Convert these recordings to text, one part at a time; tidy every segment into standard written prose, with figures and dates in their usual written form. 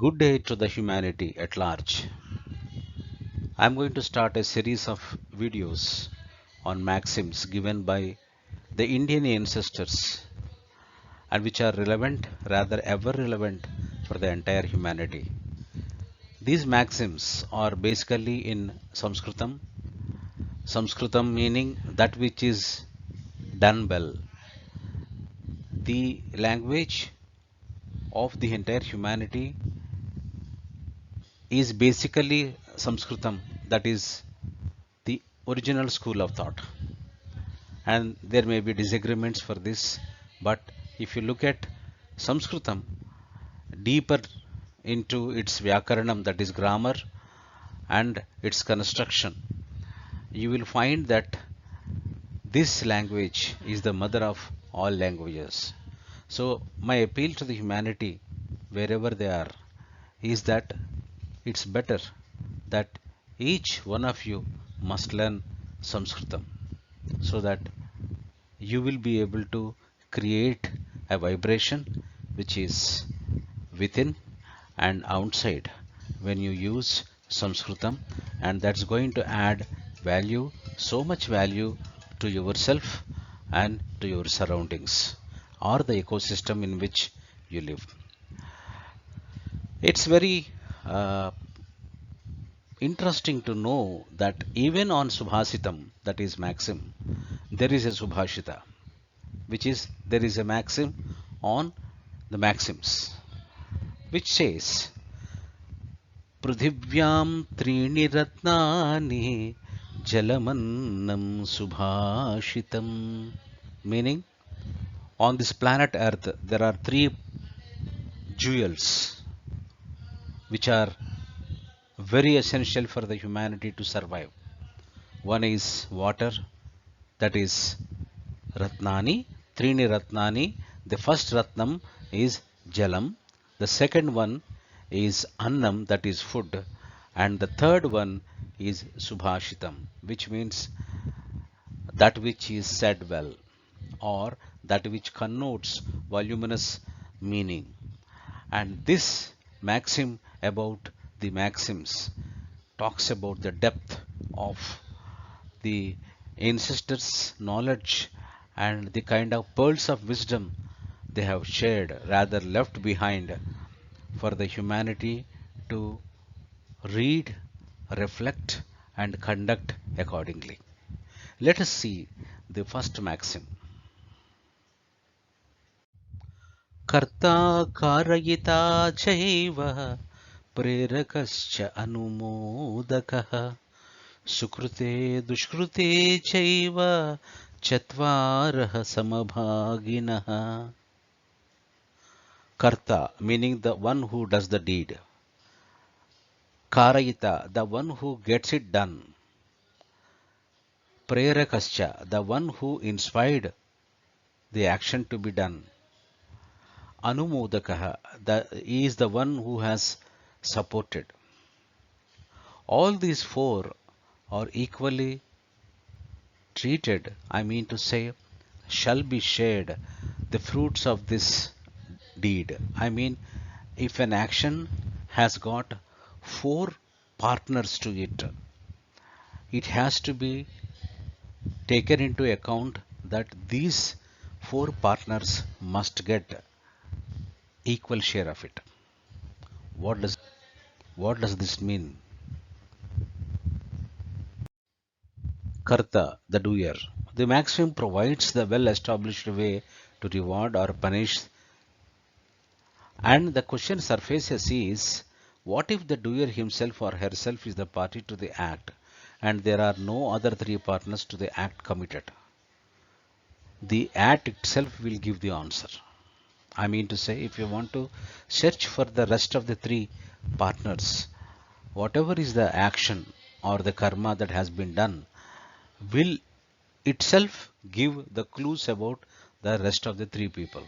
Good day to the humanity at large. I'm going to start a series of videos on maxims given by the Indian ancestors and which are relevant, rather ever relevant for the entire humanity. These maxims are basically in Sanskritam. Sanskritam meaning that which is done well. The language of the entire humanity is basically Sanskritam, that is the original school of thought. And there may be disagreements for this, but if you look at Sanskritam deeper into its Vyakaranam, that is grammar, and its construction, you will find that this language is the mother of all languages. So my appeal to the humanity, wherever they are, is that it's better that each one of you must learn Sanskritam so that you will be able to create a vibration which is within and outside when you use Sanskritam, and that's going to add value, so much value to yourself and to your surroundings or the ecosystem in which you live. It's very interesting to know that even on Subhashitam, that is maxim, there is a Subhashita, which is there is a maxim on the maxims, which says Prithivyaam Trini Ratnani Jalamannam Subhashitam, meaning on this planet Earth there are three jewels which are very essential for the humanity to survive. One is water, that is Ratnani, Trini Ratnani. The first Ratnam is Jalam, the second one is Annam, that is food, and the third one is Subhashitam, which means that which is said well or that which connotes voluminous meaning. And this maxim about the maxims talks about the depth of the ancestors' knowledge and the kind of pearls of wisdom they have shared, rather left behind for the humanity to read, reflect, and conduct accordingly. Let us see the first maxim. Karta karayita chaiva prerakascha anumodakah Sukrute dushkrute chaiva chatvarah samabhaginaha. Karta meaning the one who does the deed. Karayita, the one who gets it done. Prerakascha, the one who inspired the action to be done. Anumodakaha, is the one who has supported. All these four are equally treated, I mean to say, shall be shared the fruits of this deed. I mean, if an action has got four partners to it, it has to be taken into account that these four partners must get equal share of it. What does this mean? Karta, the doer. The maxim provides the well-established way to reward or punish, and the question surfaces is, what if the doer himself or herself is the party to the act and there are no other three partners to the act committed? The act itself will give the answer. I mean to say, if you want to search for the rest of the three partners, whatever is the action or the karma that has been done will itself give the clues about the rest of the three people.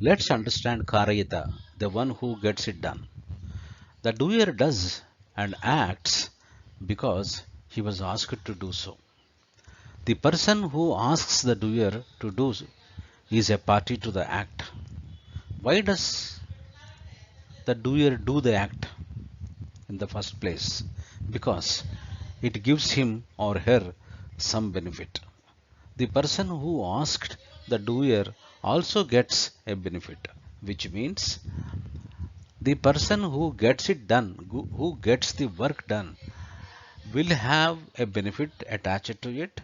Let's understand Karayita, the one who gets it done. The doer does and acts because he was asked to do so. The person who asks the doer to do is a party to the act. Why does the doer do the act in the first place? Because it gives him or her some benefit. The person who asked the doer also gets a benefit, which means the person who gets it done, who gets the work done, will have a benefit attached to it,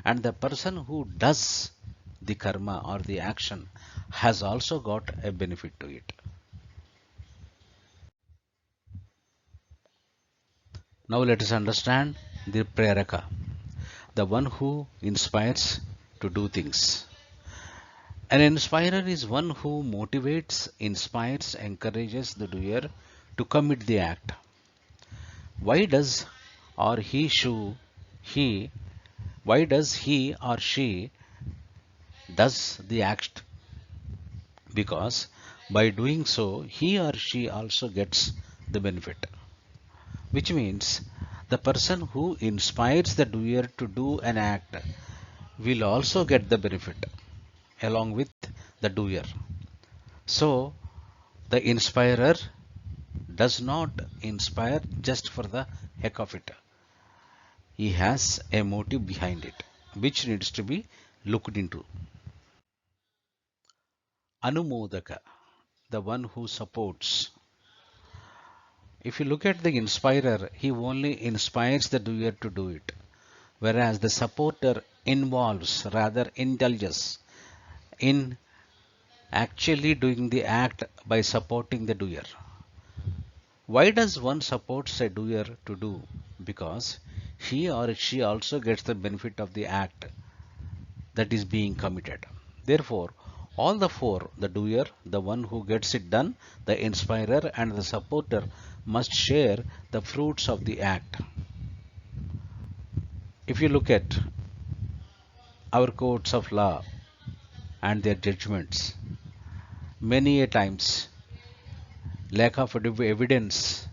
and the person who does the karma or the action has also got a benefit to it. Now let us understand the preraka, the one who inspires to do things. An inspirer is one who motivates, inspires, encourages the doer to commit the act. Why does or he why does he or she does the act? Because by doing so he or she also gets the benefit, which means the person who inspires the doer to do an act will also get the benefit along with the doer. So the inspirer does not inspire just for the heck of it. He has a motive behind it, which needs to be looked into. Anumodaka, the one who supports. If you look at the inspirer, he only inspires the doer to do it, whereas the supporter involves, rather indulges in actually doing the act by supporting the doer. Why does one support a doer to do? Because he or she also gets the benefit of the act that is being committed. Therefore, all the four, the doer, the one who gets it done, the inspirer, and the supporter, must share the fruits of the act. If you look at our courts of law and their judgments, many a times lack of evidence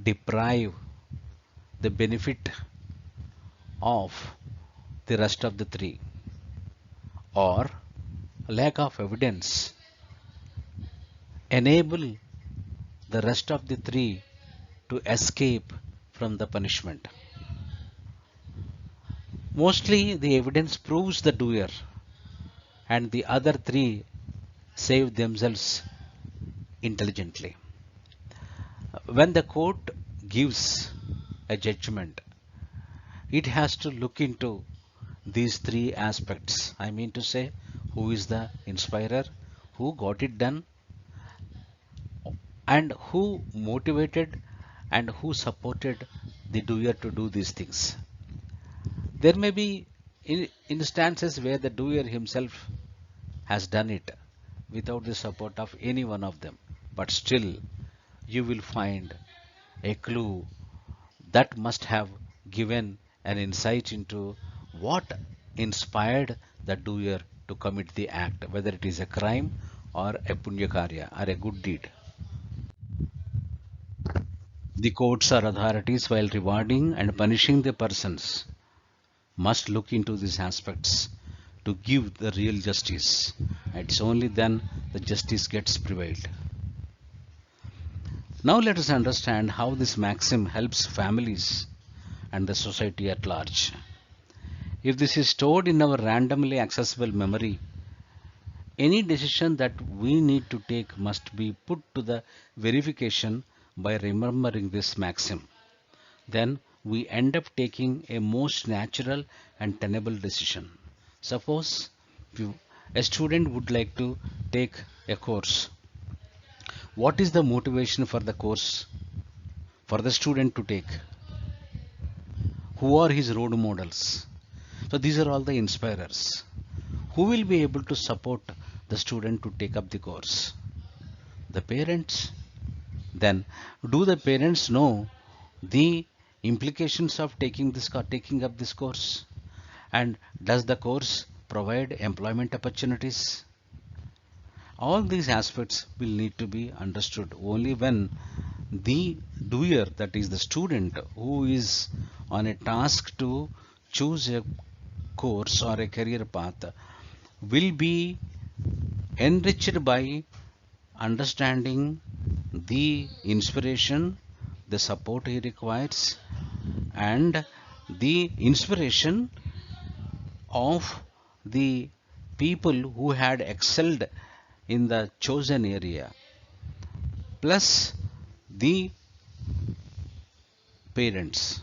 deprive the benefit of the rest of the three, or lack of evidence enable the rest of the three to escape from the punishment. Mostly the evidence proves the doer, and the other three save themselves intelligently. When the court gives a judgment, it has to look into these three aspects. I mean to say, who is the inspirer, who got it done, and who motivated and who supported the doer to do these things. There may be instances where the doer himself has done it without the support of any one of them, but still you will find a clue that must have given an insight into what inspired the doer to commit the act, whether it is a crime or a punya karya or a good deed. The courts or authorities, while rewarding and punishing the persons, must look into these aspects to give the real justice. It's only then the justice gets prevailed. Now let us understand how this maxim helps families and the society at large. If this is stored in our randomly accessible memory, any decision that we need to take must be put to the verification by remembering this maxim. Then we end up taking a most natural and tenable decision. Suppose a student would like to take a course. What is the motivation for the course for the student to take? Who are his role models? So these are all the inspirers. Who will be able to support the student to take up the course? The parents. Then do the parents know the implications of taking up this course? And does the course provide employment opportunities? All these aspects will need to be understood only when the doer, that is the student who is on a task to choose a course or a career path, will be enriched by understanding the inspiration, the support he requires, and the inspiration of the people who had excelled in the chosen area, plus the parents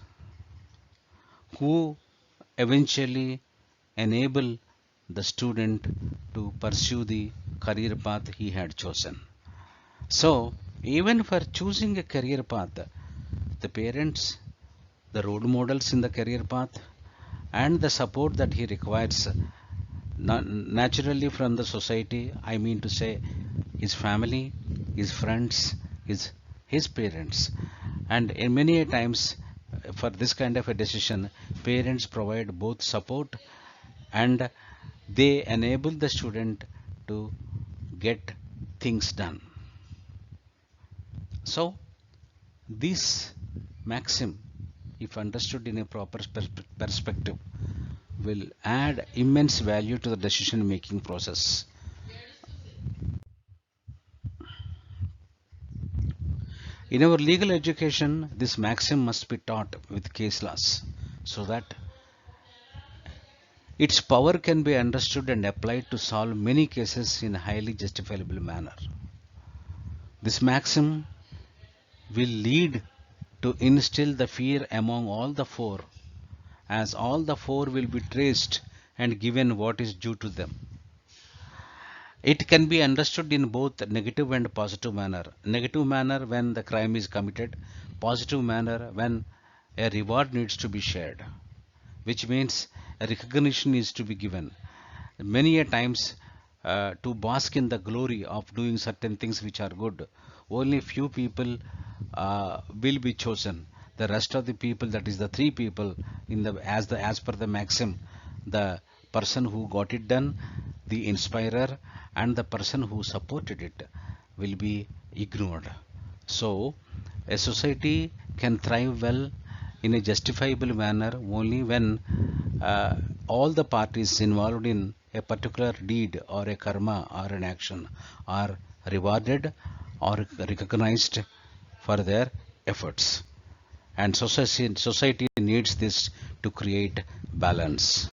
who eventually enable the student to pursue the career path he had chosen. So, even for choosing a career path, the parents, the role models in the career path, and the support that he requires naturally from the society, I mean to say his family, his friends, his parents, and in many a times for this kind of a decision, parents provide both support and they enable the student to get things done. So this maxim, if understood in a proper perspective, will add immense value to the decision making process. In our legal education, this maxim must be taught with case laws so that its power can be understood and applied to solve many cases in a highly justifiable manner. This maxim will lead to instill the fear among all the four, as all the four will be traced and given what is due to them. It can be understood in both negative and positive manner. Negative manner when the crime is committed, positive manner when a reward needs to be shared, which means a recognition is to be given. Many a times, to bask in the glory of doing certain things which are good, only few people will be chosen. The rest of the people, that is the three people, in the as per the maxim, the person who got it done, the inspirer, and the person who supported it will be ignored. So, a society can thrive well in a justifiable manner only when all the parties involved in a particular deed or a karma or an action are rewarded or recognized for their efforts. And society needs this to create balance.